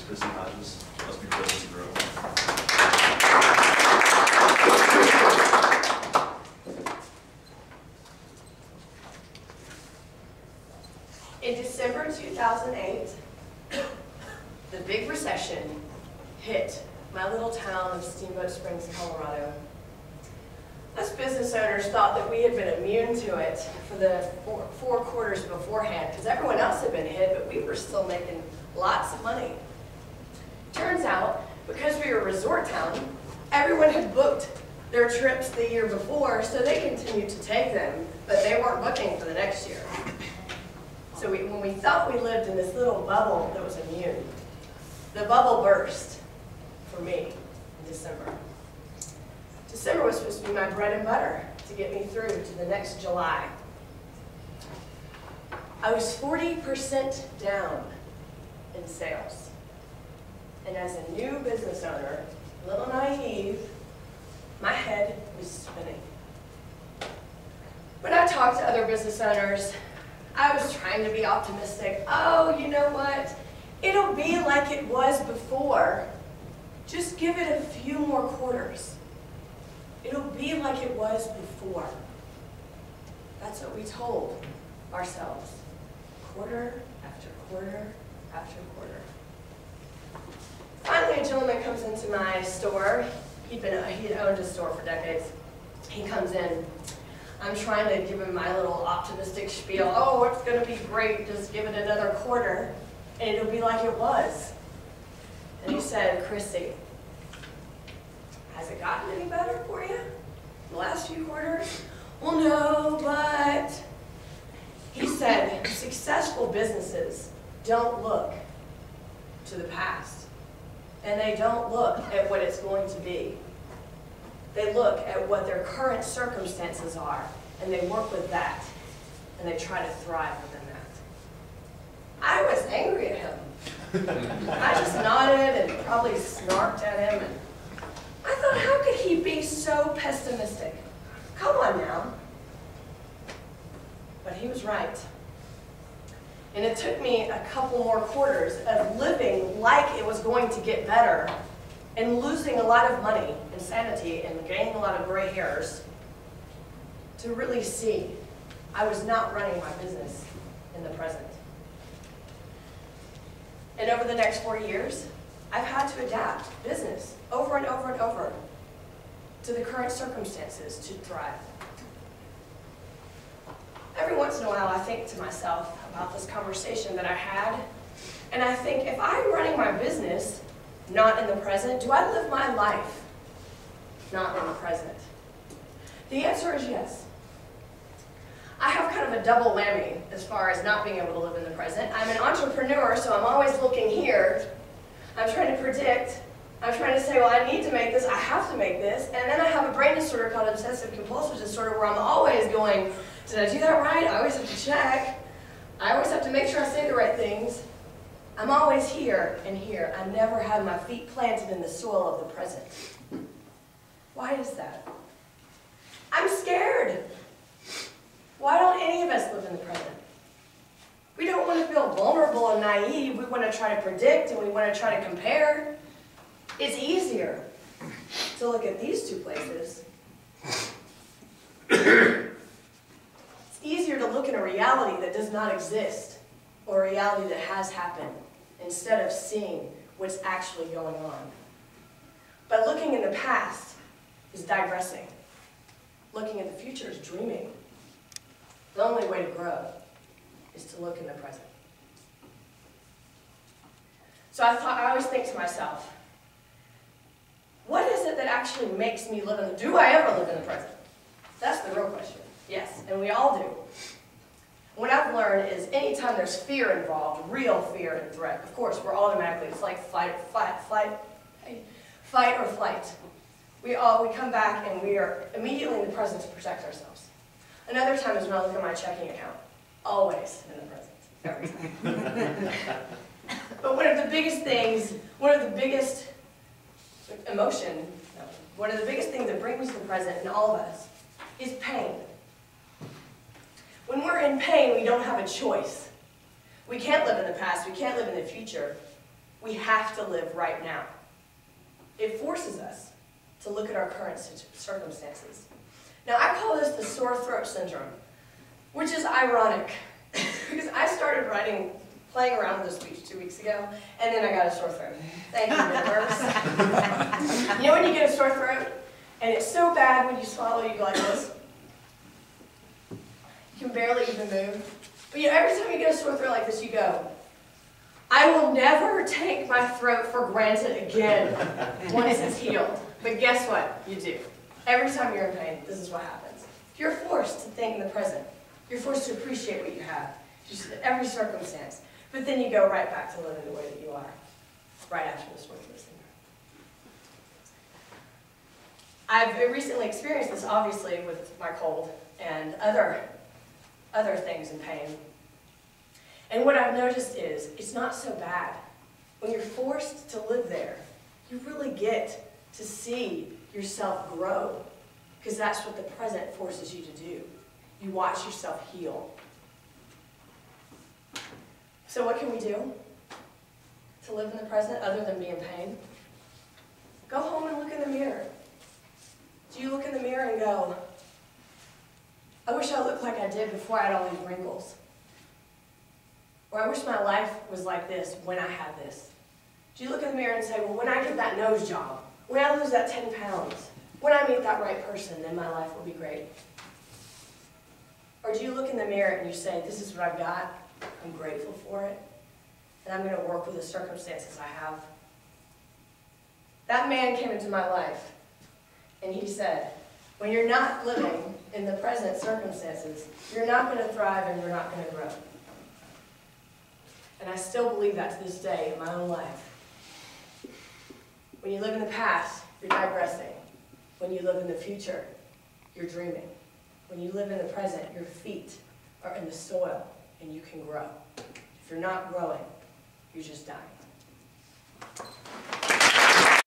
busy Hodges must be privileged to grow. In December 2008, the big recession hit my little town of Steamboat Springs, Colorado. Us business owners thought that we had been immune to it for the four quarters beforehand, because everyone else had been hit, but we were still making lots of money. Turns out, because we were a resort town, everyone had booked their trips the year before, so they continued to take them, but they weren't booking for the next year. So when we thought we lived in this little bubble that was immune, the bubble burst for me in December. December was supposed to be my bread and butter to get me through to the next July. I was 40% down in sales. And as a new business owner, a little naive, my head was spinning. When I talked to other business owners, I was trying to be optimistic. Oh, you know what? It'll be like it was before. Just give it a few more quarters. It'll be like it was before. That's what we told ourselves. Quarter after quarter after quarter. Finally, a gentleman comes into my store. He'd owned a store for decades. He comes in. I'm trying to give him my little optimistic spiel. Oh, it's going to be great. Just give it another quarter, and it'll be like it was. And he said, Chrissy, has it gotten any better for you the last few quarters? Well, no, but he said, successful businesses don't look to the past, and they don't look at what it's going to be. They look at what their current circumstances are, and they work with that, and they try to thrive within that. I was angry at him. I just nodded and probably snarked at him, and I thought, how could he be so pessimistic? Come on now. But he was right. And it took me a couple more quarters of living like it was going to get better and losing a lot of money and sanity and gaining a lot of gray hairs to really see I was not running my business in the present. And over the next 4 years, I've had to adapt business over and over and over to the current circumstances to thrive. Every once in a while, I think to myself about this conversation that I had, and I think, if I'm running my business not in the present, do I live my life not in the present? The answer is yes. I have kind of a double whammy as far as not being able to live in the present. I'm an entrepreneur, so I'm always looking here. I'm trying to predict. I'm trying to say, well, I need to make this, I have to make this, and then I have a brain disorder called obsessive compulsive disorder where I'm always going, did I do that right? I always have to check. I always have to make sure I say the right things. I'm always here and here. I never have my feet planted in the soil of the present. Why is that? I'm scared. Why don't any of us live in the present? We don't want to feel vulnerable and naive. We want to try to predict and we want to try to compare. It's easier to look at these two places. It's easier to look at a reality that does not exist or a reality that has happened instead of seeing what's actually going on. But looking in the past is digressing. Looking at the future is dreaming. The only way to grow is to look in the present. So I always think to myself, what is it that actually makes me live in the, do I ever live in the present? That's the real question. Yes, and we all do. What I've learned is anytime there's fear involved, real fear and threat, of course, we're automatically, it's like fight or flight. We come back and we are immediately in the present to protect ourselves. Another time is when I look at my checking account. Always in the present, every time. But one of the biggest things, one of the biggest things that brings the present in all of us is pain. When we're in pain, we don't have a choice. We can't live in the past, we can't live in the future. We have to live right now. It forces us to look at our current circumstances. Now, I call this the sore throat syndrome, which is ironic, because I started playing around with this speech 2 weeks ago, and then I got a sore throat. Thank you, universe. You know when you get a sore throat, and it's so bad when you swallow, you go like this? You can barely even move. But you know, every time you get a sore throat like this, you go, I will never take my throat for granted again once it's healed. But guess what? You do. Every time you're in pain, this is what happens. You're forced to think in the present. You're forced to appreciate what you have, just every circumstance. But then you go right back to living the way that you are, right after this work of syndrome. I've recently experienced this, obviously, with my cold and other things in pain. And what I've noticed is, it's not so bad. When you're forced to live there, you really get to see yourself grow, because that's what the present forces you to do. You watch yourself heal. So what can we do to live in the present other than be in pain? Go home and look in the mirror. Do you look in the mirror and go, I wish I looked like I did before I had all these wrinkles? Or I wish my life was like this when I had this? Do you look in the mirror and say, well, when I get that nose job, when I lose that 10 pounds, when I meet that right person, then my life will be great? Or do you look in the mirror and you say, this is what I've got, I'm grateful for it, and I'm going to work with the circumstances I have? That man came into my life, and he said, when you're not living in the present circumstances, you're not going to thrive and you're not going to grow. And I still believe that to this day in my own life. When you live in the past, you're digressing. When you live in the future, you're dreaming. When you live in the present, your feet are in the soil and you can grow. If you're not growing, you're just dying.